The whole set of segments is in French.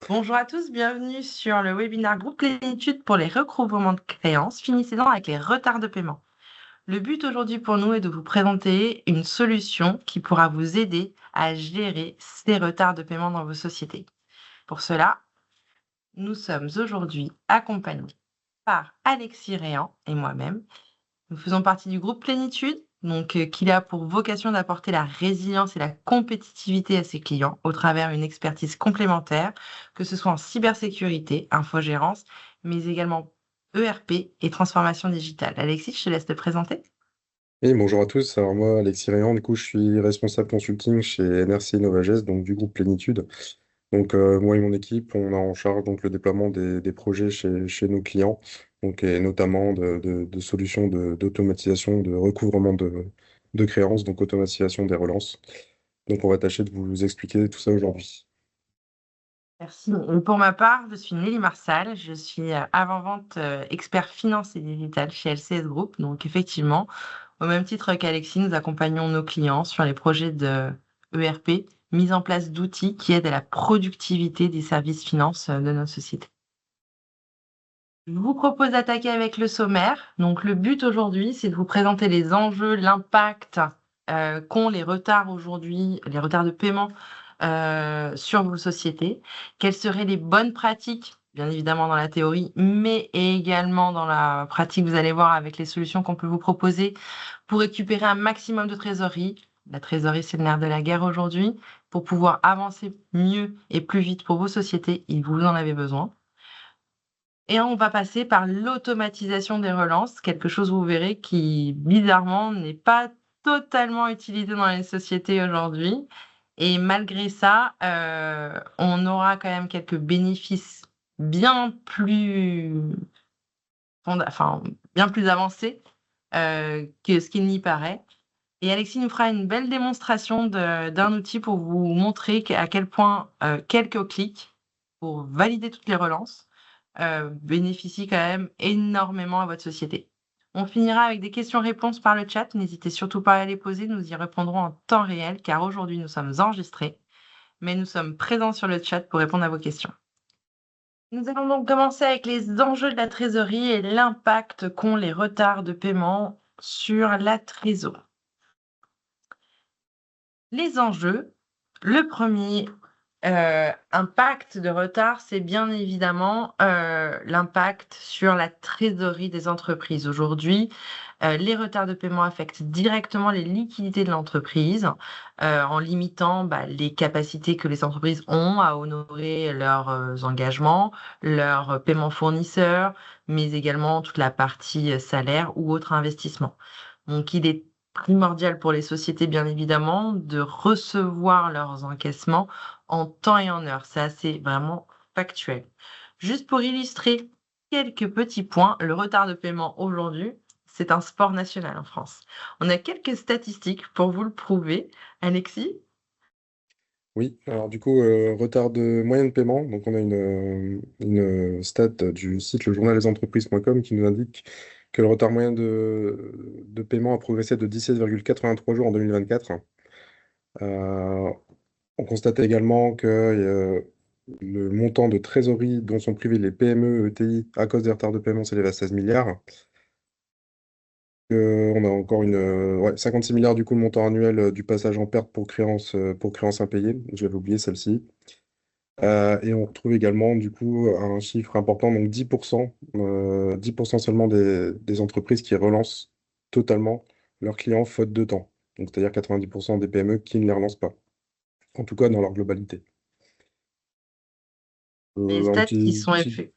Bonjour à tous, bienvenue sur le webinaire Groupe Plénitude pour les recouvrements de créances, finissant avec les retards de paiement. Le but aujourd'hui pour nous est de vous présenter une solution qui pourra vous aider à gérer ces retards de paiement dans vos sociétés. Pour cela, nous sommes aujourd'hui accompagnés par Alexis Réan et moi-même. Nous faisons partie du groupe Plénitude, qui a pour vocation d'apporter la résilience et la compétitivité à ses clients au travers d'une expertise complémentaire, que ce soit en cybersécurité, infogérance, mais également ERP et transformation digitale. Alexis, je te laisse te présenter. Oui, bonjour à tous. Alors moi, Alexis Réan, du coup, je suis responsable consulting chez NRC Novages, donc du groupe Plénitude. Donc moi et mon équipe, on a en charge donc le déploiement des projets chez nos clients, donc et notamment de solutions d'automatisation, de recouvrement de créances, donc automatisation des relances. Donc on va tâcher de vous expliquer tout ça aujourd'hui. Merci. Et pour ma part, je suis Nelly Marsal, je suis avant-vente expert finance et digital chez LCS Group. Donc effectivement, au même titre qu'Alexis, nous accompagnons nos clients sur les projets de ERP, mise en place d'outils qui aident à la productivité des services finance de nos sociétés. Je vous propose d'attaquer avec le sommaire. Donc le but aujourd'hui, c'est de vous présenter les enjeux, l'impact qu'ont les retards aujourd'hui, les retards de paiement sur vos sociétés. Quelles seraient les bonnes pratiques, bien évidemment dans la théorie, mais également dans la pratique, vous allez voir avec les solutions qu'on peut vous proposer pour récupérer un maximum de trésorerie. La trésorerie, c'est le nerf de la guerre aujourd'hui. Pour pouvoir avancer mieux et plus vite pour vos sociétés, et vous en avez besoin. Et on va passer par l'automatisation des relances, quelque chose, vous verrez, qui bizarrement n'est pas totalement utilisé dans les sociétés aujourd'hui. Et malgré ça, on aura quand même quelques bénéfices bien plus, enfin, bien plus avancés que ce qu'il n'y paraît. Et Alexis nous fera une belle démonstration d'un outil pour vous montrer à quel point quelques clics pour valider toutes les relances bénéficient quand même énormément à votre société. On finira avec des questions-réponses par le chat. N'hésitez surtout pas à les poser. Nous y répondrons en temps réel car aujourd'hui nous sommes enregistrés, mais nous sommes présents sur le chat pour répondre à vos questions. Nous allons donc commencer avec les enjeux de la trésorerie et l'impact qu'ont les retards de paiement sur la trésorerie. Les enjeux, le premier impact de retard, c'est bien évidemment, l'impact sur la trésorerie des entreprises. Aujourd'hui, les retards de paiement affectent directement les liquidités de l'entreprise, en limitant, les capacités que les entreprises ont à honorer leurs, engagements, leurs paiements fournisseurs, mais également toute la partie, salaire ou autres investissements. Donc il est primordial pour les sociétés, bien évidemment, de recevoir leurs encaissements en temps et en heure. Ça, c'est vraiment factuel. Juste pour illustrer quelques petits points, le retard de paiement aujourd'hui, c'est un sport national en France. On a quelques statistiques pour vous le prouver. Alexis? Oui, alors du coup, retard de moyen de paiement. Donc on a une stat du site lejournaldesentreprises.com qui nous indique que le retard moyen de paiement a progressé de 17,83 jours en 2024. Euh, on constate également que le montant de trésorerie dont sont privés les PME, ETI à cause des retards de paiement s'élève à 16 milliards. On a encore 56 milliards du coup le montant annuel du passage en perte pour créances impayées. J'avais oublié celle-ci. Et on retrouve également du coup un chiffre important, donc 10% seulement des entreprises qui relancent totalement leurs clients faute de temps. Donc c'est-à-dire 90% des PME qui ne les relancent pas, en tout cas dans leur globalité. Les Un stats qui petit, sont petit, effets.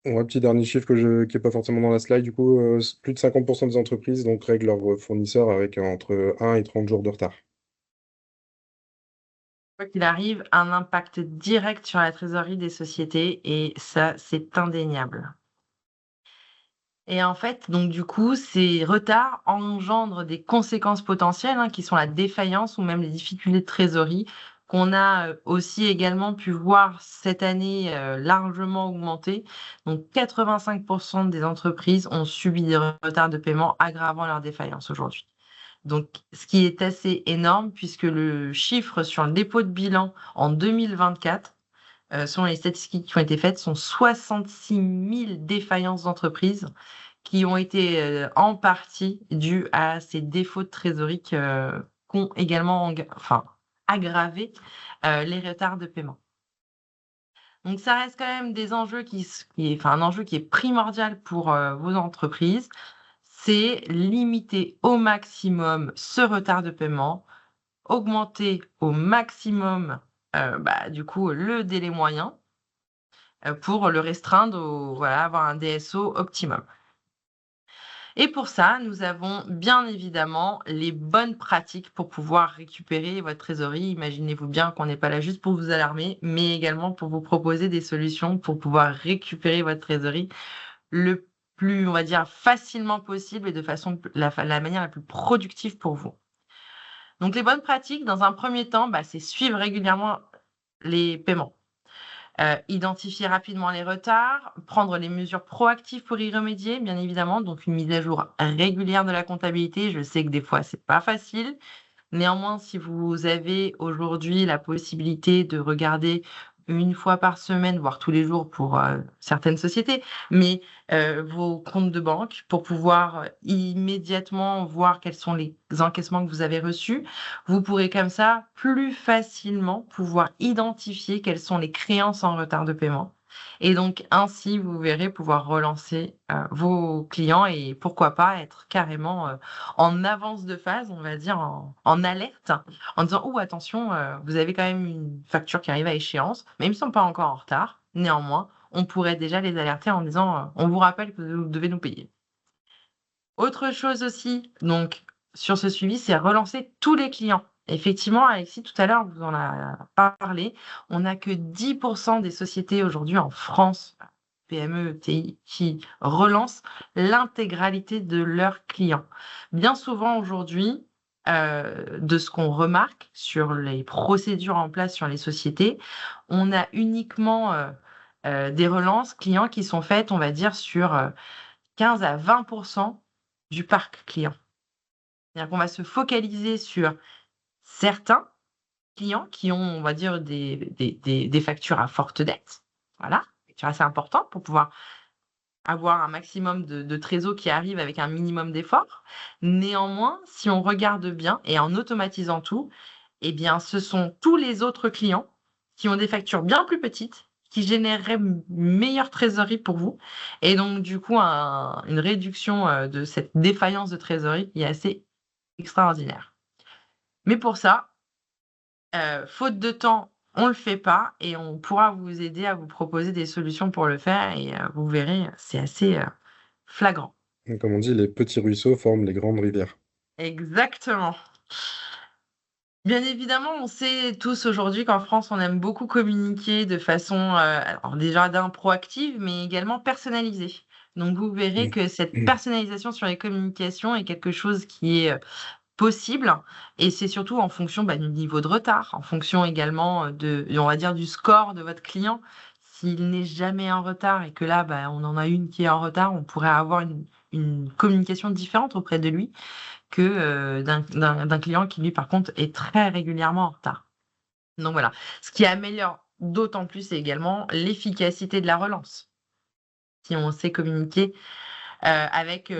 ouais, petit dernier chiffre qui n'est pas forcément dans la slide, du coup, plus de 50% des entreprises donc, règlent leurs fournisseurs avec entre 1 et 30 jours de retard. Quoi qu'il arrive, un impact direct sur la trésorerie des sociétés et ça, c'est indéniable. Et en fait, donc du coup, ces retards engendrent des conséquences potentielles, hein, qui sont la défaillance ou même les difficultés de trésorerie qu'on a, aussi également pu voir cette année, largement augmenter. Donc 85 des entreprises ont subi des retards de paiement aggravant leur défaillance aujourd'hui. Donc ce qui est assez énorme puisque le chiffre sur le dépôt de bilan en 2024 selon les statistiques qui ont été faites, sont 66 000 défaillances d'entreprises qui ont été en partie dues à ces défauts de trésorerie qu'ont également aggravé les retards de paiement. Donc ça reste quand même des enjeux un enjeu qui est primordial pour vos entreprises, c'est limiter au maximum ce retard de paiement, augmenter au maximum du coup le délai moyen pour le restreindre avoir un DSO optimum. Et pour ça, nous avons bien évidemment les bonnes pratiques pour pouvoir récupérer votre trésorerie. Imaginez-vous bien qu'on n'est pas là juste pour vous alarmer, mais également pour vous proposer des solutions pour pouvoir récupérer votre trésorerie le plus, on va dire, facilement possible et de façon la manière la plus productive pour vous. Donc les bonnes pratiques, dans un premier temps, c'est suivre régulièrement les paiements. Identifier rapidement les retards, prendre les mesures proactives pour y remédier, bien évidemment, donc une mise à jour régulière de la comptabilité. Je sais que des fois, c'est pas facile. Néanmoins, si vous avez aujourd'hui la possibilité de regarder une fois par semaine, voire tous les jours pour certaines sociétés, mais vos comptes de banque pour pouvoir immédiatement voir quels sont les encaissements que vous avez reçus, vous pourrez comme ça plus facilement pouvoir identifier quelles sont les créances en retard de paiement. Et donc ainsi, vous verrez pouvoir relancer vos clients et pourquoi pas être carrément en avance de phase, on va dire en alerte, en disant: «Ouh attention, vous avez quand même une facture qui arrive à échéance, mais ils ne sont pas encore en retard. Néanmoins, on pourrait déjà les alerter en disant, "On vous rappelle que vous devez nous payer"». Autre chose aussi, donc sur ce suivi, c'est relancer tous les clients. Effectivement, Alexis, tout à l'heure, vous en a parlé, on n'a que 10 des sociétés aujourd'hui en France, PME, ETI, qui relancent l'intégralité de leurs clients. Bien souvent aujourd'hui, de ce qu'on remarque sur les procédures en place sur les sociétés, on a uniquement, des relances clients qui sont faites, on va dire, sur, 15 à 20 du parc client. C'est-à-dire qu'on va se focaliser sur certains clients qui ont, on va dire, des factures à forte dette. Voilà, factures assez importantes pour pouvoir avoir un maximum de trésor qui arrive avec un minimum d'efforts. Néanmoins, si on regarde bien et en automatisant tout, eh bien, ce sont tous les autres clients qui ont des factures bien plus petites, qui généreraient une meilleure trésorerie pour vous et donc du coup une réduction, de cette défaillance de trésorerie qui est assez extraordinaire. Mais pour ça, faute de temps, on le fait pas et on pourra vous aider à vous proposer des solutions pour le faire et vous verrez, c'est assez, flagrant. Donc, comme on dit, les petits ruisseaux forment les grandes rivières. Exactement. Bien évidemment, on sait tous aujourd'hui qu'en France, on aime beaucoup communiquer de façon, alors déjà proactive, mais également personnalisée. Donc vous verrez que cette Mmh. personnalisation sur les communications est quelque chose qui est, possible et c'est surtout en fonction, du niveau de retard, en fonction également, on va dire du score de votre client. S'il n'est jamais en retard et que là, on en a une qui est en retard, on pourrait avoir une communication différente auprès de lui que, d'un client qui lui, par contre, est très régulièrement en retard. Donc voilà. Ce qui améliore d'autant plus, c'est également l'efficacité de la relance. Si on sait communiquer, avec,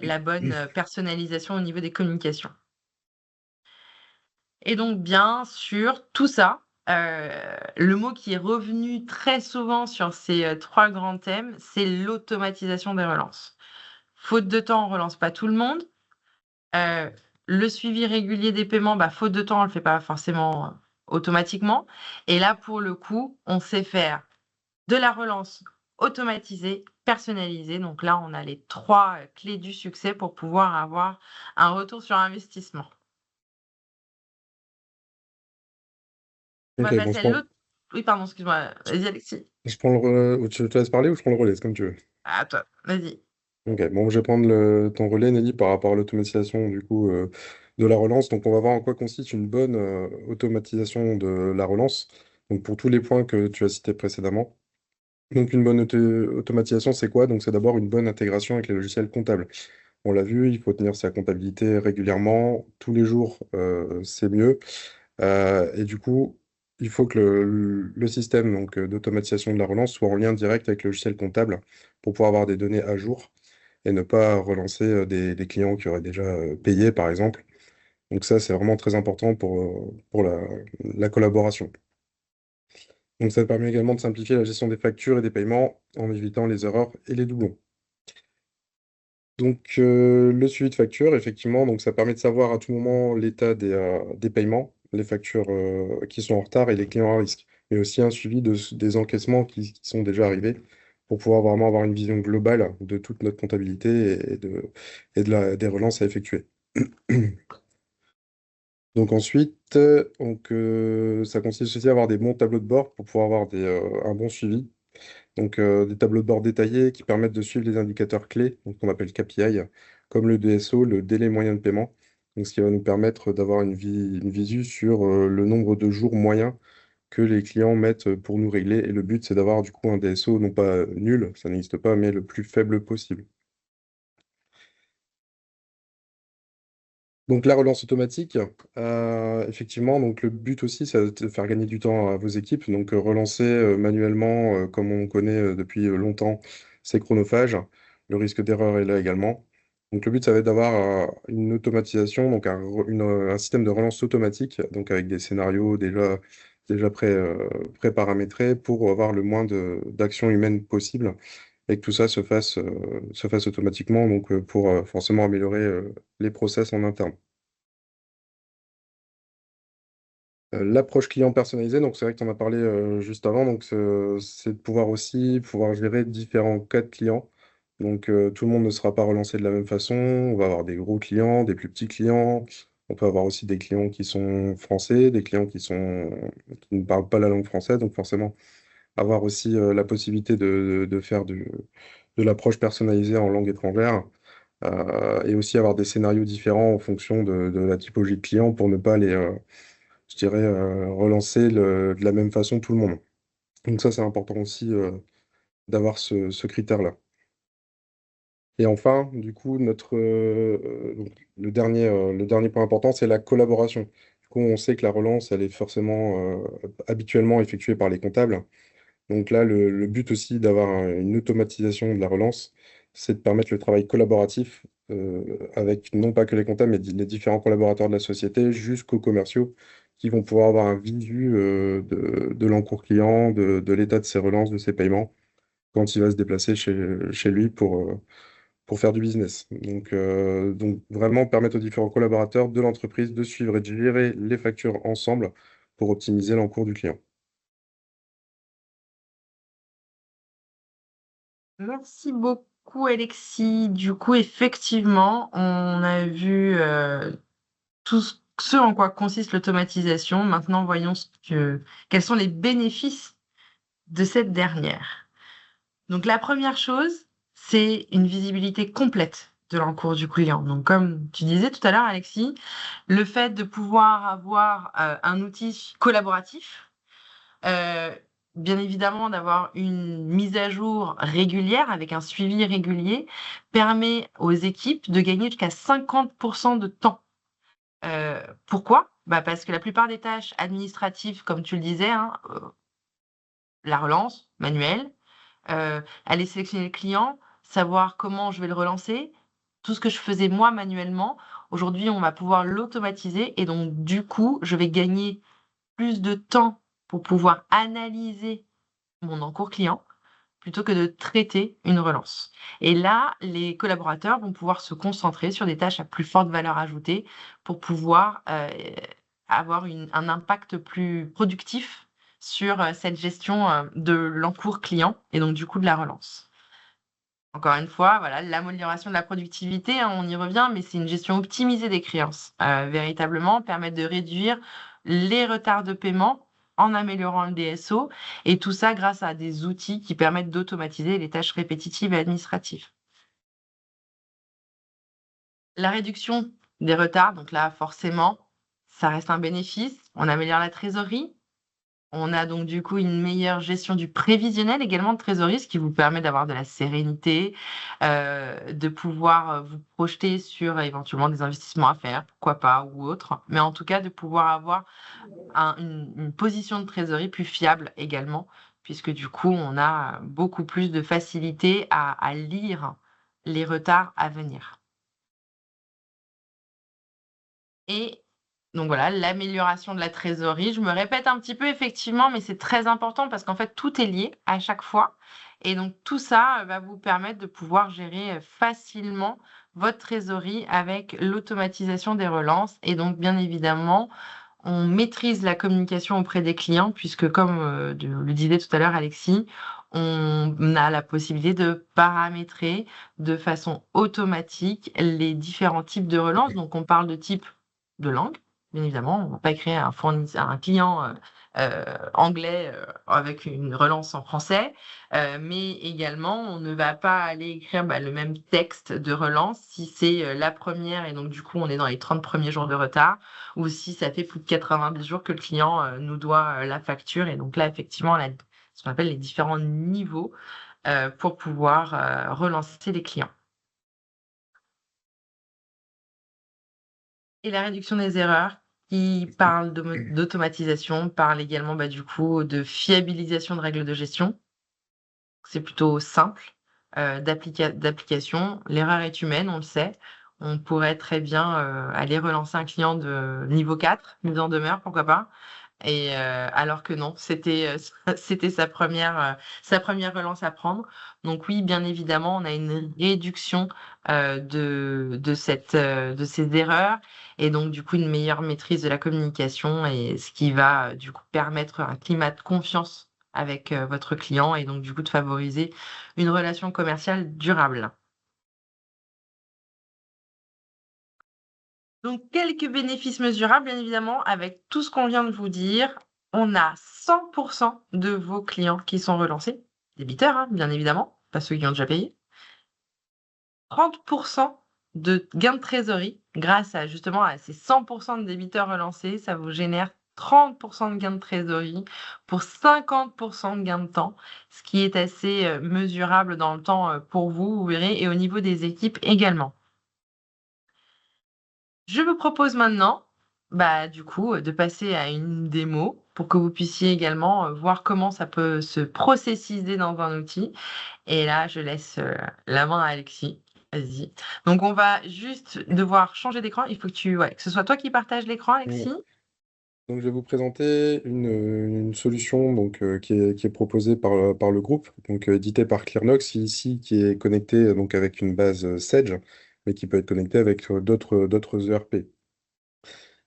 la bonne, personnalisation au niveau des communications. Et donc bien sûr, tout ça, le mot qui est revenu très souvent sur ces, 3 grands thèmes, c'est l'automatisation des relances. Faute de temps, on relance pas tout le monde. Heu, le suivi régulier des paiements, faute de temps, on le fait pas forcément, automatiquement et là, pour le coup, on sait faire de la relance automatisée, personnalisée. Donc là, on a les 3 clés du succès pour pouvoir avoir un retour sur investissement. On Ok, va bon, passer à l'autre oui, pardon, excuse-moi. Vas-y, Alexis. je prends le ou tu te laisses parler ou je prends le relais, c'est comme tu veux. À toi, vas-y. Ok, bon, je vais prendre ton relais, Nelly, par rapport à l'automatisation du coup de la relance. Donc, on va voir en quoi consiste une bonne automatisation de la relance. Donc, pour tous les points que tu as cités précédemment. Donc, une bonne automatisation, c'est quoi? Donc, c'est d'abord une bonne intégration avec les logiciels comptables. On l'a vu, il faut tenir sa comptabilité régulièrement, tous les jours, c'est mieux. Et du coup, il faut que le système donc, d'automatisation de la relance soit en lien direct avec le logiciel comptable pour pouvoir avoir des données à jour et ne pas relancer des clients qui auraient déjà payé, par exemple. Donc ça, c'est vraiment très important pour la collaboration. Donc ça permet également de simplifier la gestion des factures et des paiements en évitant les erreurs et les doublons. Donc le suivi de factures, effectivement, donc ça permet de savoir à tout moment l'état des paiements, les factures qui sont en retard et les clients à risque, mais aussi un suivi des encaissements qui sont déjà arrivés pour pouvoir vraiment avoir une vision globale de toute notre comptabilité des relances à effectuer. Donc ensuite, ça consiste aussi à avoir des bons tableaux de bord pour pouvoir avoir un bon suivi. Donc des tableaux de bord détaillés qui permettent de suivre les indicateurs clés, donc qu'on appelle KPI, comme le DSO, le délai moyen de paiement. Donc ce qui va nous permettre d'avoir une visu sur le nombre de jours moyens que les clients mettent pour nous régler. Et le but, c'est d'avoir du coup un DSO non pas nul, ça n'existe pas, mais le plus faible possible. Donc la relance automatique, effectivement, donc le but aussi, c'est de faire gagner du temps à vos équipes. Donc relancer manuellement, comme on connaît depuis longtemps, c'est chronophage. Le risque d'erreur est là également. Donc le but, ça va être d'avoir une automatisation, donc un système de relance automatique, donc avec des scénarios déjà pré-paramétrés pour avoir le moins d'actions humaines possible et que tout ça se fasse automatiquement, donc pour forcément améliorer les process en interne. L'approche client personnalisée, donc c'est vrai que tu en as parlé juste avant, donc c'est de pouvoir aussi pouvoir gérer différents cas de clients. Donc tout le monde ne sera pas relancé de la même façon. On va avoir des gros clients, des plus petits clients. On peut avoir aussi des clients qui sont français, des clients qui ne parlent pas la langue française. Donc forcément, avoir aussi la possibilité de faire de l'approche personnalisée en langue étrangère. Et aussi avoir des scénarios différents en fonction de la typologie de client pour ne pas je dirais, relancer de la même façon tout le monde. Donc ça, c'est important aussi d'avoir ce critère-là. Et enfin, du coup, donc, le dernier point important, c'est la collaboration. Du coup, on sait que la relance, elle est forcément habituellement effectuée par les comptables. Donc là, le but aussi d'avoir une automatisation de la relance, c'est de permettre le travail collaboratif avec non pas que les comptables, mais les différents collaborateurs de la société jusqu'aux commerciaux qui vont pouvoir avoir un visu de l'encours client, de l'état de ses relances, de ses paiements, quand il va se déplacer chez lui pour faire du business. Donc vraiment permettre aux différents collaborateurs de l'entreprise de suivre et de gérer les factures ensemble pour optimiser l'encours du client. Merci beaucoup, Alexis. Du coup, effectivement, on a vu ce en quoi consiste l'automatisation. Maintenant, voyons quels sont les bénéfices de cette dernière. Donc, la première chose, c'est une visibilité complète de l'encours du client. Donc, comme tu disais tout à l'heure, Alexis, le fait de pouvoir avoir un outil collaboratif, euh, bien évidemment d'avoir une mise à jour régulière avec un suivi régulier, permet aux équipes de gagner jusqu'à 50% de temps. Pourquoi? Bah parce que la plupart des tâches administratives, comme tu le disais, hein, la relance manuelle, aller sélectionner le client, savoir comment je vais le relancer, tout ce que je faisais moi manuellement, aujourd'hui, on va pouvoir l'automatiser et donc du coup, je vais gagner plus de temps pour pouvoir analyser mon encours client plutôt que de traiter une relance. Et là, les collaborateurs vont pouvoir se concentrer sur des tâches à plus forte valeur ajoutée pour pouvoir avoir un impact plus productif sur cette gestion de l'encours client et donc du coup de la relance. Encore une fois, voilà, l'amélioration de la productivité, hein, on y revient, mais c'est une gestion optimisée des créances. Véritablement, permettre de réduire les retards de paiement en améliorant le DSO, et tout ça grâce à des outils qui permettent d'automatiser les tâches répétitives et administratives. La réduction des retards, donc là, forcément, ça reste un bénéfice. On améliore la trésorerie, On a donc du coup une meilleure gestion du prévisionnel également de trésorerie, ce qui vous permet d'avoir de la sérénité, de pouvoir, vous projeter sur éventuellement des investissements à faire, pourquoi pas ou autre. Mais en tout cas de pouvoir avoir une position de trésorerie plus fiable également, puisque du coup on a beaucoup plus de facilité à lire les retards à venir. Et donc voilà, l'amélioration de la trésorerie. Je me répète un petit peu effectivement, mais c'est très important parce qu'en fait, tout est lié à chaque fois. Et donc tout ça, va vous permettre de pouvoir gérer, facilement votre trésorerie avec l'automatisation des relances et donc bien évidemment, on maîtrise la communication auprès des clients puisque comme, le disait tout à l'heure Alexis, on a la possibilité de paramétrer de façon automatique les différents types de relances. Donc on parle de type de langue, bien évidemment. On ne va pas créer un client anglais avec une relance en français, mais également on ne va pas aller écrire le même texte de relance si c'est la première et donc du coup on est dans les 30 premiers jours de retard ou si ça fait plus de 90 jours que le client nous doit la facture. Et donc là, effectivement, on a ce qu'on appelle les différents niveaux pour pouvoir relancer les clients. Et la réduction des erreurs qui parle d'automatisation, parle également du coup de fiabilisation de règles de gestion. C'est plutôt simple d'application. L'erreur est humaine, on le sait. On pourrait très bien aller relancer un client de niveau 4, mise en demeure, pourquoi pas. Et alors que non, c'était, c'était sa première relance à prendre. Donc oui, bien évidemment, on a une réduction, de ces erreurs et donc du coup, une meilleure maîtrise de la communication et ce qui va, du coup, permettre un climat de confiance avec, votre client et donc du coup, de favoriser une relation commerciale durable. Donc quelques bénéfices mesurables, bien évidemment, avec tout ce qu'on vient de vous dire. On a 100 de vos clients qui sont relancés, débiteurs, hein, bien évidemment, pas ceux qui ont déjà payé. 30 de gains de trésorerie grâce à justement à ces 100 de débiteurs relancés, ça vous génère 30 de gains de trésorerie pour 50 de gains de temps, ce qui est assez, mesurable dans le temps, pour vous, vous verrez et au niveau des équipes également. Je vous propose maintenant, du coup, de passer à une démo pour que vous puissiez également, voir comment ça peut se processiser dans un outil et là, je laisse, la main à Alexis. Vas-y. Donc on va juste devoir changer d'écran. Il faut que ce soit toi qui partages l'écran, Ouais. Alexis. Donc, je vais vous présenter une solution donc, qui est proposée par le groupe, donc édité par Clearnox, ici qui est connecté donc, avec une base Sage, mais qui peut être connecté avec d'autres ERP.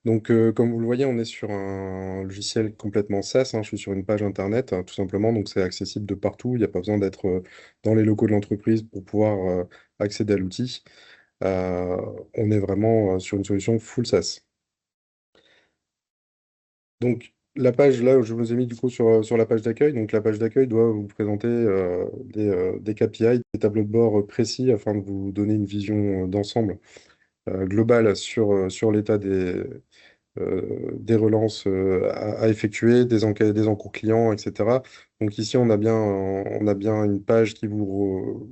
Donc, comme vous le voyez, on est sur un logiciel complètement SaaS, hein. Je suis sur une page internet, tout simplement, donc c'est accessible de partout. Il n'y a pas besoin d'être dans les locaux de l'entreprise pour pouvoir accéder à l'outil. Euh, on est vraiment sur une solution full SaaS. Donc, la page, là, je vous ai mis du coup sur la page d'accueil. Donc, la page d'accueil doit vous présenter des KPI, des tableaux de bord précis afin de vous donner une vision d'ensemble globale sur l'état des relances à effectuer, des enquêtes, des encours clients, etc. Donc, ici, on a bien une page qui vous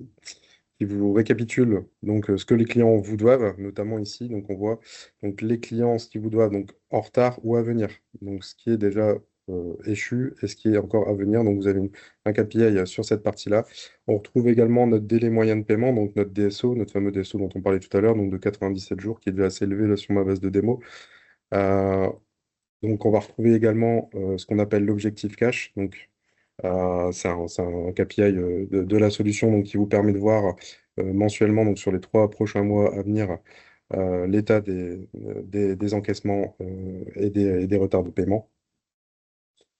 récapitule donc ce que les clients vous doivent, notamment ici. Donc on voit donc les clients ce qu'ils vous doivent donc en retard ou à venir. Donc ce qui est déjà échu et ce qui est encore à venir. Donc vous avez un KPI sur cette partie-là. On retrouve également notre délai moyen de paiement, donc notre DSO, notre fameux DSO dont on parlait tout à l'heure, donc de 97 jours, qui est déjà assez élevé là, sur ma base de démo. Euh, donc on va retrouver également ce qu'on appelle l'objectif cash. Donc c'est un KPI de la solution donc, qui vous permet de voir mensuellement, donc sur les 3 prochains mois à venir, l'état des encaissements et des retards de paiement.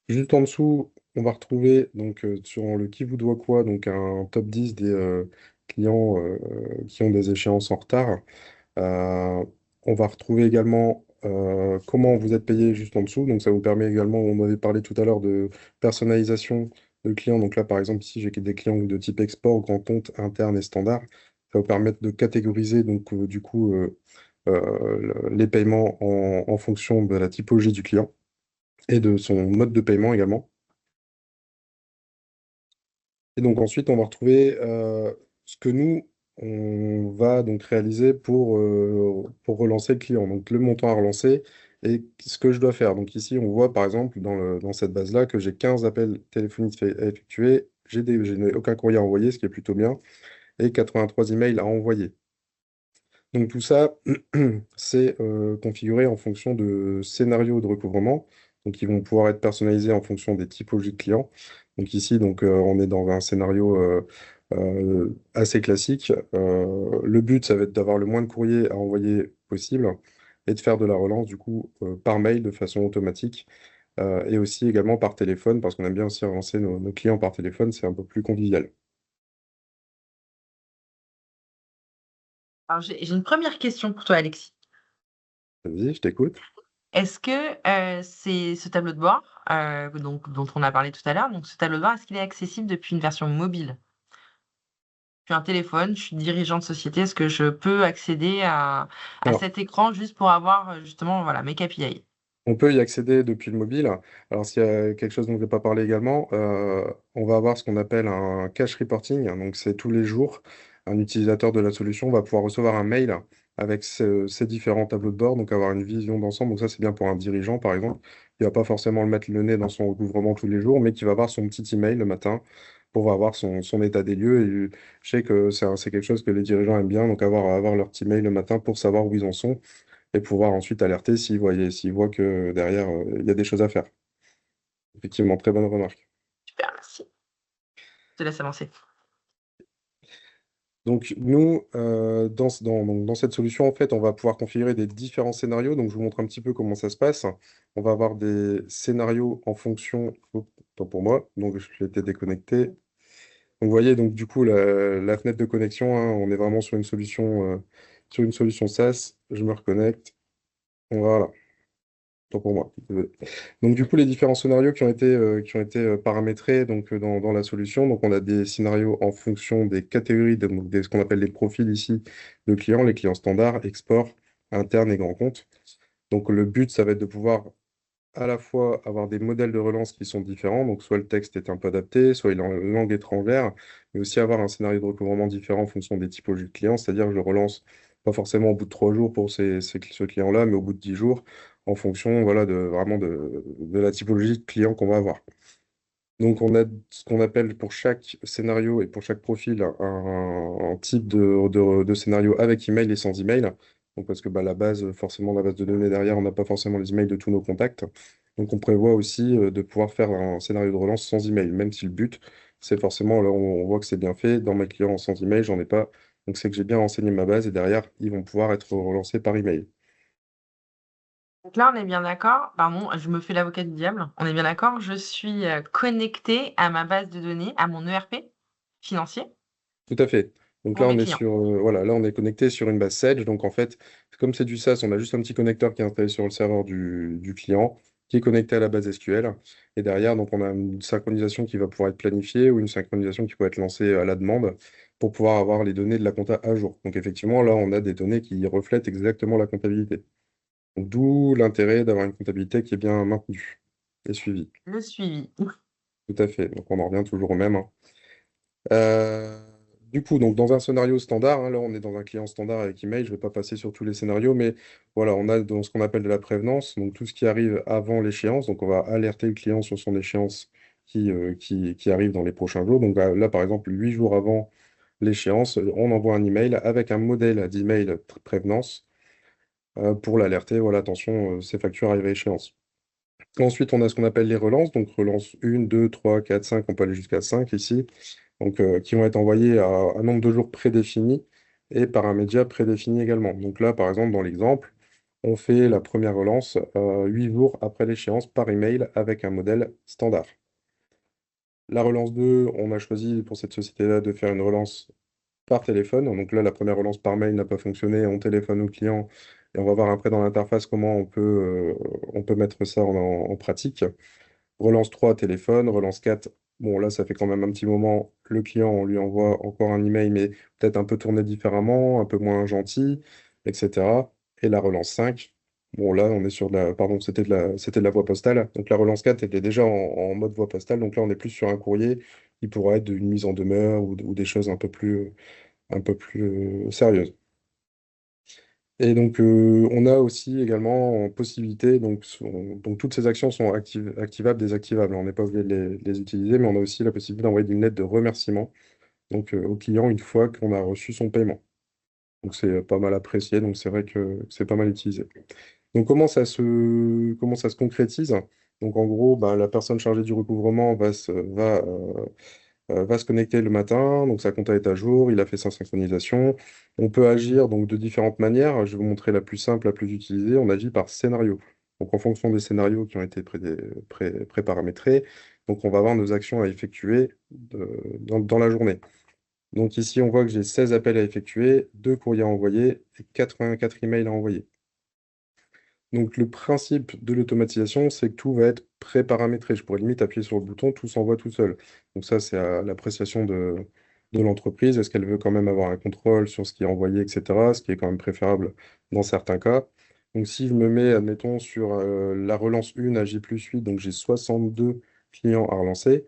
Juste en dessous, on va retrouver donc, sur le qui vous doit quoi, donc un top 10 des clients qui ont des échéances en retard. Euh, on va retrouver également comment vous êtes payé juste en dessous. Donc ça vous permet également, on avait parlé tout à l'heure de personnalisation de clients. Donc là, par exemple, ici, j'ai des clients de type export, grand compte, interne et standard. Ça va vous permettre de catégoriser donc, du coup, les paiements en fonction de la typologie du client. et de son mode de paiement également. Et donc ensuite, on va retrouver ce que nous, on va donc réaliser pour relancer le client. Donc le montant à relancer et ce que je dois faire. Donc ici, on voit par exemple dans cette base-là que j'ai 15 appels téléphoniques à effectuer, je n'ai aucun courrier à envoyer, ce qui est plutôt bien, et 83 emails à envoyer. Donc tout ça, c'est configuré en fonction de scénarios de recouvrement, donc ils vont pouvoir être personnalisés en fonction des typologies de clients. Donc ici, on est dans un scénario assez classique. Le but, ça va être d'avoir le moins de courriers à envoyer possible et de faire de la relance du coup par mail de façon automatique et aussi également par téléphone parce qu'on aime bien aussi relancer nos clients par téléphone, c'est un peu plus convivial. Alors, j'ai une première question pour toi, Alexis. Vas-y, je t'écoute. Est-ce que c'est ce tableau de bord dont on a parlé tout à l'heure, donc ce tableau de bord, est-ce qu'il est accessible depuis une version mobile? Je suis un téléphone, je suis dirigeant de société, est-ce que je peux accéder à Alors, cet écran juste pour avoir justement voilà, mes KPI? on peut y accéder depuis le mobile. Alors, s'il y a quelque chose dont je n'ai pas parlé également, on va avoir ce qu'on appelle un cache reporting. Donc, c'est tous les jours, un utilisateur de la solution va pouvoir recevoir un mail avec ces différents tableaux de bord, donc avoir une vision d'ensemble. Donc, ça, c'est bien pour un dirigeant, par exemple. Il ne va pas forcément le mettre le nez dans son recouvrement tous les jours, mais qui va avoir son petit email le matin pour avoir son état des lieux. Et je sais que c'est quelque chose que les dirigeants aiment bien, donc avoir leur petit mail le matin pour savoir où ils en sont et pouvoir ensuite alerter s'ils voient que derrière, il y a des choses à faire. Effectivement, très bonne remarque. Super, merci. Je te laisse avancer. Donc nous, donc, dans cette solution, en fait, on va pouvoir configurer des différents scénarios. Donc je vous montre un petit peu comment ça se passe. On va avoir des scénarios en fonction... Oh, tant pour moi, donc j'ai été déconnecté. Donc vous voyez, donc du coup, la fenêtre de connexion, hein, on est vraiment sur une solution SaaS. Je me reconnecte. Voilà. Autant pour moi. Désolé. Donc du coup, les différents scénarios qui ont été paramétrés dans la solution. Donc on a des scénarios en fonction des catégories, ce qu'on appelle les profils ici de clients, les clients standards, export, interne et grand compte. Donc le but, ça va être de pouvoir à la fois avoir des modèles de relance qui sont différents, donc soit le texte est un peu adapté, soit il est en langue étrangère, mais aussi avoir un scénario de recouvrement différent en fonction des typologies de clients, c'est-à-dire que je relance pas forcément au bout de 3 jours pour ce client-là, mais au bout de 10 jours, en fonction voilà, de la typologie de client qu'on va avoir. Donc, on a ce qu'on appelle pour chaque scénario et pour chaque profil un type de scénario avec email et sans email. Donc, parce que bah, forcément, la base de données derrière, on n'a pas forcément les emails de tous nos contacts. Donc, on prévoit aussi de pouvoir faire un scénario de relance sans email, même si le but, c'est forcément, là, on voit que c'est bien fait. Dans mes clients sans email, j'en ai pas. Donc, c'est que j'ai bien renseigné ma base et derrière, ils vont pouvoir être relancés par email. Donc là, on est bien d'accord. Pardon, je me fais l'avocat du diable. On est bien d'accord. Je suis connectée à ma base de données, à mon ERP financier Tout à fait. Donc pour là, mes clients. voilà, là, on est connecté sur une base Sage. Donc en fait, comme c'est du SaaS, on a juste un petit connecteur qui est installé sur le serveur du client, qui est connecté à la base SQL. Et derrière, donc on a une synchronisation qui va pouvoir être planifiée ou une synchronisation qui peut être lancée à la demande pour pouvoir avoir les données de la compta à jour. Donc effectivement, là, on a des données qui reflètent exactement la comptabilité. Donc, d'où l'intérêt d'avoir une comptabilité qui est bien maintenue et suivie. Le suivi. Tout à fait. Donc on en revient toujours au même, hein. Euh, du coup, donc dans un scénario standard, hein, là on est dans un client standard avec email, je ne vais pas passer sur tous les scénarios, mais voilà, on a dans ce qu'on appelle de la prévenance, donc tout ce qui arrive avant l'échéance, donc on va alerter le client sur son échéance qui arrive dans les prochains jours. Donc là, par exemple, 8 jours avant l'échéance, on envoie un email avec un modèle d'email prévenance pour l'alerter, voilà, attention, ces factures arrivent à échéance. Ensuite, on a ce qu'on appelle les relances, donc relance 1, 2, 3, 4, 5, on peut aller jusqu'à 5 ici donc qui vont être envoyés à un nombre de jours prédéfini et par un média prédéfini également. Donc là, par exemple, dans l'exemple, on fait la première relance 8 jours après l'échéance par email avec un modèle standard. La relance 2, on a choisi pour cette société-là de faire une relance par téléphone. Donc là, la première relance par mail n'a pas fonctionné, on téléphone au client et on va voir après dans l'interface comment on peut mettre ça en pratique. Relance 3 téléphone, relance 4. Bon, là, ça fait quand même un petit moment. Le client, on lui envoie encore un email, mais peut-être un peu tourné différemment, un peu moins gentil, etc. Et la relance 5. Bon, là, on est sur de la, pardon, c'était de la voie postale. Donc la relance 4 était déjà en mode voie postale. Donc là, on est plus sur un courrier qui pourrait être une mise en demeure ou des choses un peu plus sérieuses. Et donc, on a aussi également en possibilité, donc toutes ces actions sont activables, désactivables. On n'est pas obligé de les utiliser, mais on a aussi la possibilité d'envoyer une lettre de remerciement donc, au client une fois qu'on a reçu son paiement. Donc, c'est pas mal apprécié, donc c'est vrai que c'est pas mal utilisé. Donc, comment ça se concrétise? Donc, en gros, bah, la personne chargée du recouvrement va se connecter le matin, donc sa compta est à jour, il a fait sa synchronisation. On peut agir donc de différentes manières. Je vais vous montrer la plus simple, la plus utilisée. On agit par scénario. Donc, en fonction des scénarios qui ont été pré-paramétrés, donc on va avoir nos actions à effectuer dans la journée. Donc ici, on voit que j'ai 16 appels à effectuer, 2 courriers à envoyer et 84 emails à envoyer. Donc le principe de l'automatisation, c'est que tout va être pré-paramétré. Je pourrais limite appuyer sur le bouton, tout s'envoie tout seul. Donc ça, c'est à l'appréciation de l'entreprise. Est-ce qu'elle veut quand même avoir un contrôle sur ce qui est envoyé, etc. Ce qui est quand même préférable dans certains cas. Donc si je me mets, admettons, sur la relance 1 à J+8, donc j'ai 62 clients à relancer.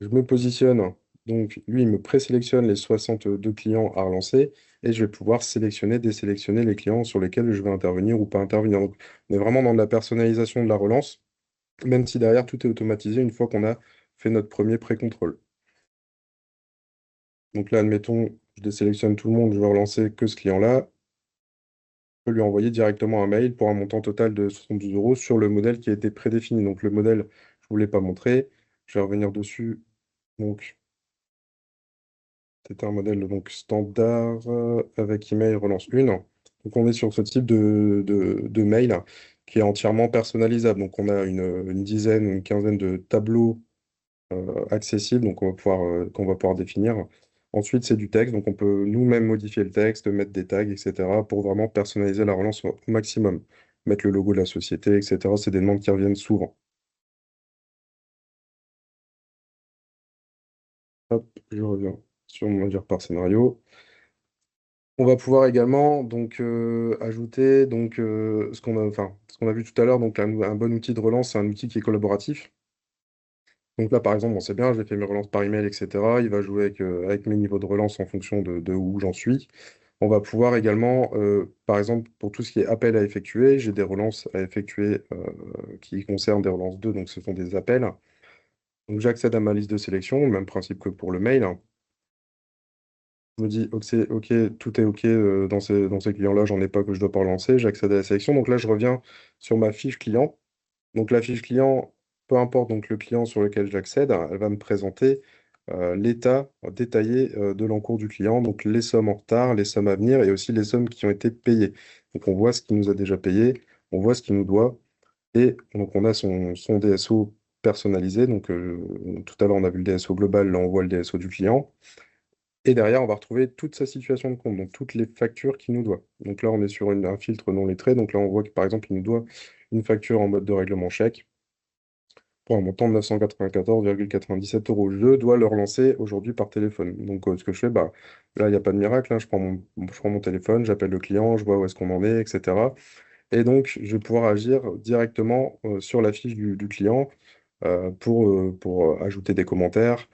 Je me positionne, donc lui, il me présélectionne les 62 clients à relancer et je vais pouvoir sélectionner, désélectionner les clients sur lesquels je vais intervenir ou pas intervenir. Donc, on est vraiment dans de la personnalisation de la relance, même si derrière tout est automatisé une fois qu'on a fait notre premier pré-contrôle. Donc là, admettons, je désélectionne tout le monde, je vais relancer que ce client-là. Je peux lui envoyer directement un mail pour un montant total de 72 euros sur le modèle qui a été prédéfini. Donc le modèle, je ne vous l'ai pas montré. Je vais revenir dessus. Donc, c'était un modèle donc standard avec email relance 1. Donc on est sur ce type de mail qui est entièrement personnalisable. Donc on a une dizaine, une quinzaine de tableaux accessibles donc qu'on va pouvoir définir. Ensuite, c'est du texte, donc on peut nous-mêmes modifier le texte, mettre des tags, etc. pour vraiment personnaliser la relance au maximum. Mettre le logo de la société, etc. C'est des demandes qui reviennent souvent. Hop, je reviens sur mon dire par scénario. On va pouvoir également donc ajouter donc ce qu'on a vu tout à l'heure, donc un bon outil de relance, c'est un outil qui est collaboratif. Donc là, par exemple, on sait bien, j'ai fait mes relances par email, etc. Il va jouer avec mes niveaux de relance en fonction de où j'en suis. On va pouvoir également, par exemple, pour tout ce qui est appel à effectuer, j'ai des relances à effectuer qui concernent des relances 2, donc ce sont des appels. Donc j'accède à ma liste de sélection, même principe que pour le mail. Je me dis, ok, tout est ok dans ces clients-là, j'en ai pas que je dois pas relancer, j'accède à la sélection. Donc là, je reviens sur ma fiche client. Donc la fiche client, peu importe donc le client sur lequel j'accède, elle va me présenter l'état détaillé de l'encours du client, donc les sommes en retard, les sommes à venir et aussi les sommes qui ont été payées. Donc on voit ce qu'il nous a déjà payé, on voit ce qu'il nous doit et donc on a son DSO personnalisé. Donc tout à l'heure, on a vu le DSO global, là on voit le DSO du client. Et derrière, on va retrouver toute sa situation de compte, donc toutes les factures qu'il nous doit. Donc là, on est sur un filtre non lettré. Donc là, on voit que par exemple, il nous doit une facture en mode de règlement chèque pour un montant de 994,97 euros. Je dois le relancer aujourd'hui par téléphone. Donc ce que je fais, bah, là, il n'y a pas de miracle, hein. Je prends mon téléphone, j'appelle le client, je vois où est-ce qu'on en est, etc. Et donc, je vais pouvoir agir directement sur la fiche du client pour ajouter des commentaires,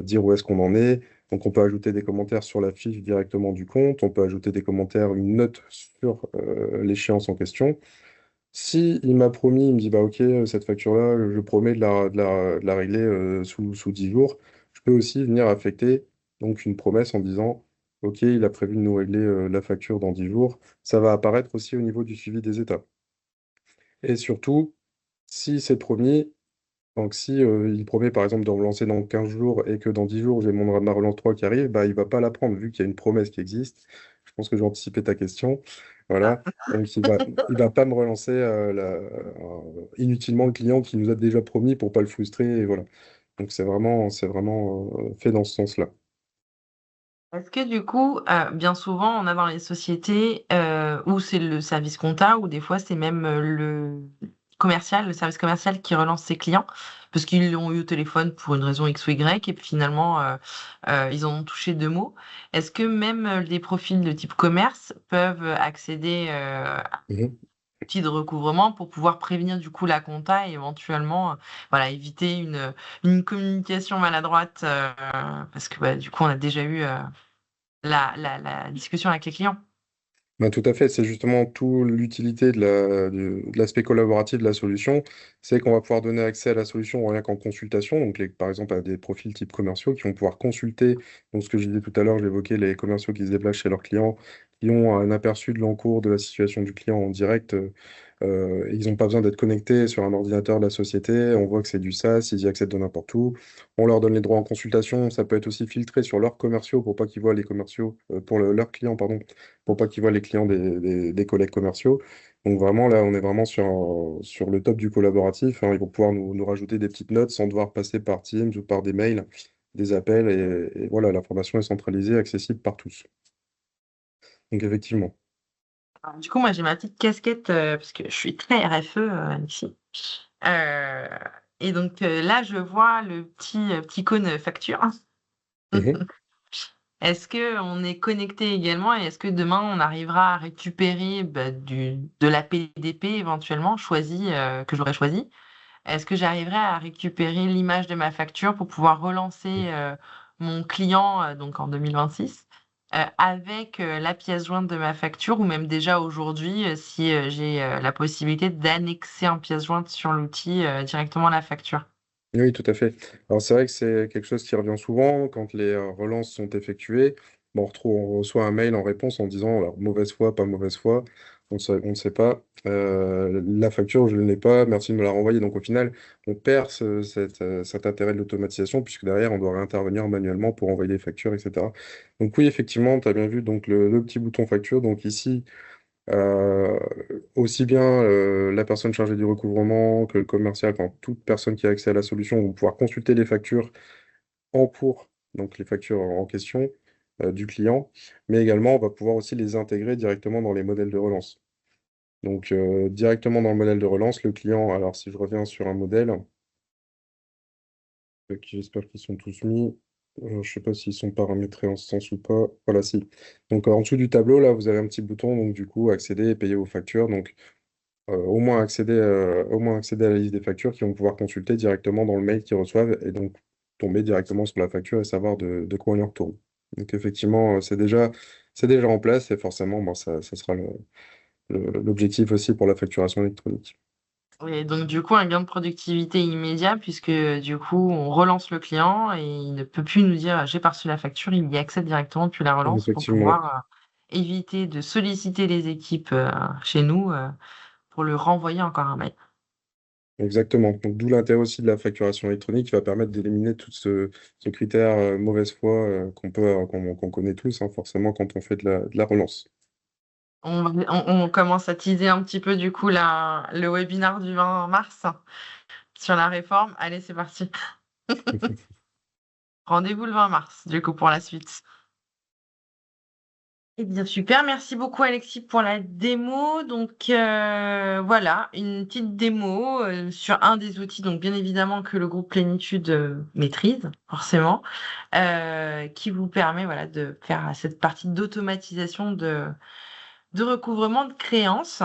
dire où est-ce qu'on en est. Donc, on peut ajouter des commentaires sur la fiche directement du compte, on peut ajouter des commentaires, une note sur l'échéance en question. Si il m'a promis, il me dit, bah ok, cette facture-là, je promets de la régler sous 10 jours, je peux aussi venir affecter donc une promesse en disant, ok, il a prévu de nous régler la facture dans 10 jours. Ça va apparaître aussi au niveau du suivi des étapes. Et surtout, si c'est promis, donc si il promet par exemple de me lancer dans 15 jours et que dans 10 jours j'ai ma relance 3 qui arrive, bah, il va pas la prendre vu qu'il y a une promesse qui existe. Je pense que j'ai anticipé ta question. Voilà. Donc il va pas me relancer inutilement le client qui nous a déjà promis pour pas le frustrer. Et voilà. Donc c'est vraiment fait dans ce sens-là. Est-ce que du coup, bien souvent, on a dans les sociétés, où c'est le service compta ou des fois c'est même, le service commercial qui relance ses clients parce qu'ils l'ont eu au téléphone pour une raison X ou Y et puis finalement, ils en ont touché 2 mots. Est-ce que même, des profils de type commerce peuvent accéder, Mhm. outils de recouvrement pour pouvoir prévenir du coup la compta et éventuellement, voilà, éviter une communication maladroite, parce que, bah, du coup, on a déjà eu, la discussion avec les clients. Ben, tout à fait, c'est justement tout l'utilité de l'aspect collaboratif de la solution, c'est qu'on va pouvoir donner accès à la solution rien qu'en consultation, donc par exemple à des profils type commerciaux qui vont pouvoir consulter, donc ce que je disais tout à l'heure, j'évoquais les commerciaux qui se déplacent chez leurs clients, qui ont un aperçu de l'encours de la situation du client en direct, et ils n'ont pas besoin d'être connectés sur un ordinateur de la société, on voit que c'est du SaaS, ils y accèdent de n'importe où, on leur donne les droits en consultation, ça peut être aussi filtré sur leurs commerciaux pour pas qu'ils voient les commerciaux, leurs clients, pardon, pour pas qu'ils voient les clients des collègues commerciaux. Donc vraiment, là, on est vraiment sur le top du collaboratif, hein. Ils vont pouvoir nous rajouter des petites notes sans devoir passer par Teams ou par des mails, des appels. Et voilà, l'information est centralisée, accessible par tous. Donc effectivement. Alors, du coup, moi, j'ai ma petite casquette, parce que je suis très RFE, Alexis. Heu et donc là, je vois le petit cône, facture. Mhm. Est-ce qu'on est connecté également et est-ce que demain on arrivera à récupérer, bah, de la PDP éventuellement choisie, que j'aurais choisie? Est-ce que j'arriverai à récupérer l'image de ma facture pour pouvoir relancer, mon client, donc en 2026, avec, la pièce jointe de ma facture ou même déjà aujourd'hui, si, j'ai, la possibilité d'annexer en pièce jointe sur l'outil, directement la facture? Oui, tout à fait. Alors c'est vrai que c'est quelque chose qui revient souvent quand les relances sont effectuées. Bon, on reçoit un mail en réponse en disant alors mauvaise foi, pas mauvaise foi, on ne sait pas. La facture, je ne l'ai pas, merci de me la renvoyer. Donc au final, on perd cet intérêt de l'automatisation puisque derrière, on doit réintervenir manuellement pour envoyer les factures, etc. Donc oui, effectivement, tu as bien vu donc le petit bouton facture. Donc ici, euh, aussi bien la personne chargée du recouvrement que le commercial, enfin toute personne qui a accès à la solution vont pouvoir consulter les factures en cours, donc les factures en question du client, mais également on va pouvoir aussi les intégrer directement dans les modèles de relance. Donc directement dans le modèle de relance, le client, alors si je reviens sur un modèle, qui j'espère qu'ils sont tous mis, je ne sais pas s'ils sont paramétrés en ce sens ou pas, voilà si. Donc en dessous du tableau, là, vous avez un petit bouton, donc du coup, accéder et payer vos factures. Donc au moins accéder à la liste des factures qu'ils vont pouvoir consulter directement dans le mail qu'ils reçoivent et donc tomber directement sur la facture et savoir de quoi on leur retourne. Donc effectivement, c'est déjà en place et forcément, bon, ça sera l'objectif aussi pour la facturation électronique. Oui, donc du coup, un gain de productivité immédiat puisque, du coup, on relance le client et il ne peut plus nous dire: «J'ai pas reçu la facture», il y accède directement depuis la relance pour Effectivement, pouvoir, éviter de solliciter les équipes, chez nous, pour le renvoyer encore un mail. exactement. Donc d'où l'intérêt aussi de la facturation électronique qui va permettre d'éliminer tout ce critère mauvaise foi qu'on connaît tous, hein, forcément quand on fait de la relance. On commence à teaser un petit peu du coup la le webinaire du 20 mars sur la réforme. Allez, c'est parti. Rendez-vous le 20 mars, du coup, pour la suite. Eh bien, super, merci beaucoup Alexis pour la démo. Donc, voilà, une petite démo, sur un des outils, donc bien évidemment que le groupe Plénitude, maîtrise forcément, qui vous permet, voilà, de faire cette partie d'automatisation de recouvrement de créances.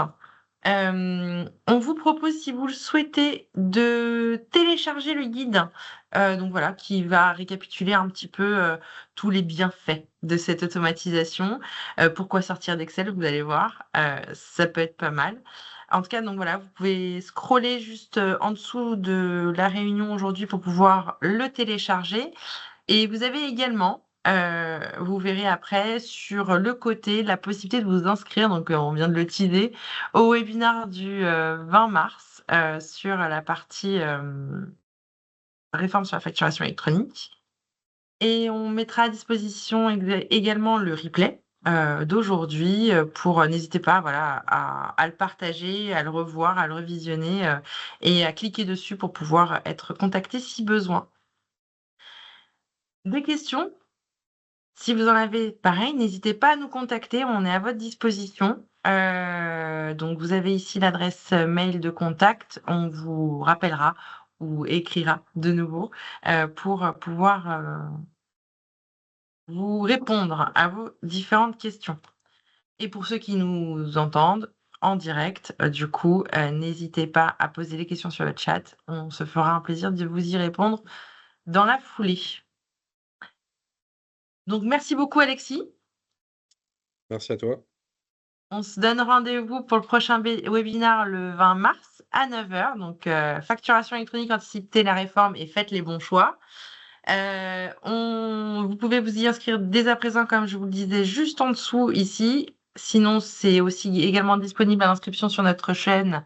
On vous propose, si vous le souhaitez, de télécharger le guide, donc voilà, qui va récapituler un petit peu, tous les bienfaits de cette automatisation. Pourquoi sortir d'Excel? Vous allez voir, ça peut être pas mal. En tout cas, donc voilà, vous pouvez scroller juste, en dessous de la réunion aujourd'hui pour pouvoir le télécharger et vous avez également, vous verrez après sur le côté la possibilité de vous inscrire, donc on vient de le teaser, au webinaire du, 20 mars, sur la partie, réforme sur la facturation électronique et on mettra à disposition également le replay, d'aujourd'hui, pour, n'hésitez pas, voilà, à le partager, à le revoir, à le revisionner, et à cliquer dessus pour pouvoir être contacté si besoin. Des questions? Si vous en avez, pareil, n'hésitez pas à nous contacter, on est à votre disposition. Donc vous avez ici l'adresse, mail de contact. On vous rappellera ou écrira de nouveau, pour, pouvoir, vous répondre à vos différentes questions. Et pour ceux qui nous entendent, en direct. Du coup, n'hésitez pas à poser les questions sur le chat. On se fera un plaisir de vous y répondre dans la foulée. Donc, merci beaucoup, Alexis. Merci à toi. On se donne rendez-vous pour le prochain webinaire le 20 mars à 9 heures. Donc, facturation électronique, anticipez la réforme et faites les bons choix. Vous pouvez vous y inscrire dès à présent, comme je vous le disais, juste en dessous ici. Sinon, c'est aussi également disponible à l'inscription sur notre chaîne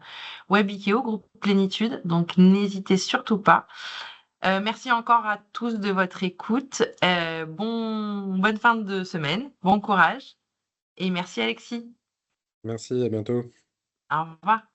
Webikeo, groupe Plénitude. Donc, n'hésitez surtout pas. Merci encore à tous de votre écoute. Bonne fin de semaine, bon courage et merci Alexis. Merci, à bientôt. Au revoir.